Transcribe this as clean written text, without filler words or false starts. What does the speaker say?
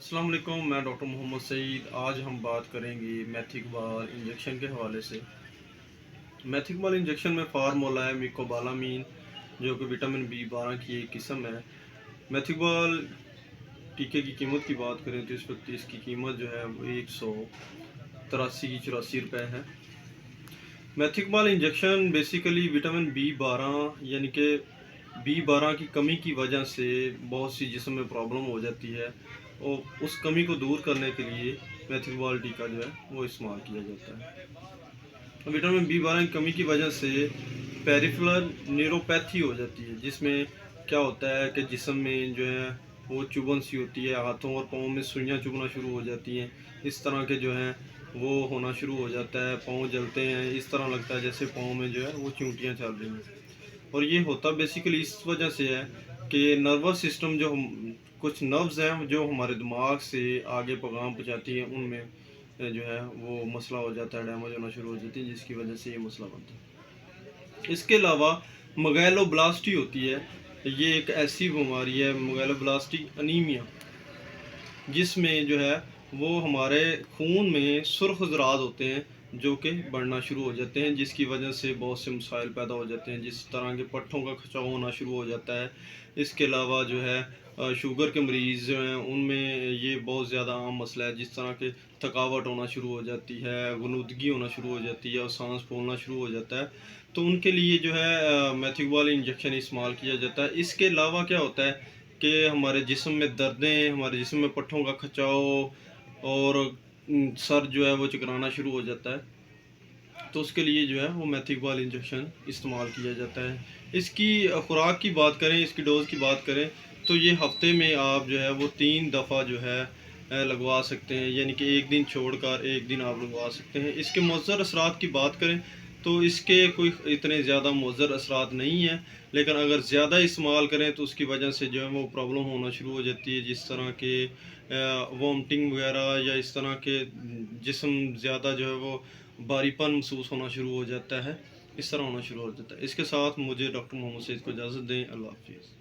अस्सलाम वालेकुम, मैं डॉक्टर मोहम्मद सईद। आज हम बात करेंगे मैथिकबाल इंजेक्शन के हवाले से। मैथिकबाल इंजेक्शन में फार्मूला है मिकोबालामीन, जो कि विटामिन B12 की एक किस्म है। मैथिकबाल टीके की कीमत की बात करें तो इस वक्त इसकी कीमत जो है वो 183-84 रुपये है। मैथिकबाल इंजेक्शन बेसिकली विटामिन B12 यानी कि B12 की कमी की वजह से बहुत सी जिस्म में प्रॉब्लम हो जाती है और उस कमी को दूर करने के लिए मैथिकबाल टीका जो है वो इस्तेमाल किया जाता है। विटामिन B12 की कमी की वजह से पेरिफेरल न्यूरोपैथी हो जाती है, जिसमें क्या होता है कि जिस्म में जो है वो चुभन सी होती है, हाथों और पाँव में सुइयाँ चुभना शुरू हो जाती हैं, इस तरह के जो हैं वो होना शुरू हो जाता है, पाँव जलते हैं, इस तरह लगता है जैसे पाँव में जो है वो चींटियाँ चल रही हैं। और ये होता बेसिकली इस वजह से है कि नर्वस सिस्टम जो हम कुछ नर्व्स हैं जो हमारे दिमाग से आगे पैगाम पहुँचाती हैं, उनमें जो है वो मसला हो जाता है, डैमेज होना शुरू हो जाती है, जिसकी वजह से ये मसला बनता है। इसके अलावा मैगलोब्लास्टी होती है, ये एक ऐसी बीमारी है मैगलोब्लास्टिक अनीमिया, जिसमें जो है वो हमारे खून में सुर्ख ज़रात होते हैं जो कि बढ़ना शुरू हो जाते हैं, जिसकी वजह से बहुत से मसाइल पैदा हो जाते हैं, जिस तरह के पट्ठों का खिंचाव होना शुरू हो जाता है। इसके अलावा जो है शुगर के मरीज़ जो हैं उनमें ये बहुत ज़्यादा आम मसला है, जिस तरह के थकावट होना शुरू हो जाती है, गनुदगी होना शुरू हो जाती है और सांस फूलना शुरू हो जाता है। तो उनके लिए जो है मैथिकबाल इंजेक्शन इस्तेमाल किया जाता है। इसके अलावा क्या होता है कि हमारे जिस्म में दर्दें, हमारे जिस्म में पट्ठों का खिंचाव और सर जो है वो चकराना शुरू हो जाता है, तो उसके लिए जो है वो मैथिकबाल इंजेक्शन इस्तेमाल किया जाता है। इसकी खुराक की बात करें, इसकी डोज़ की बात करें तो ये हफ्ते में आप जो है वो 3 दफ़ा जो है लगवा सकते हैं, यानी कि एक दिन छोड़कर एक दिन आप लगवा सकते हैं। इसके मुअज़्ज़र असरात की बात करें तो इसके कोई इतने ज़्यादा मुअज़्ज़र असरात नहीं हैं, लेकिन अगर ज़्यादा इस्तेमाल करें तो उसकी वजह से जो है वो प्रॉब्लम होना शुरू हो जाती है, जिस तरह के वॉमिटिंग वगैरह या इस तरह के जिस्म ज़्यादा जो है वो भारीपन महसूस होना शुरू हो जाता है, इस तरह होना शुरू हो जाता है। इसके साथ मुझे डॉक्टर मोहम्मद सईद को इजाज़त दें। अल्लाह हाफ़िज़।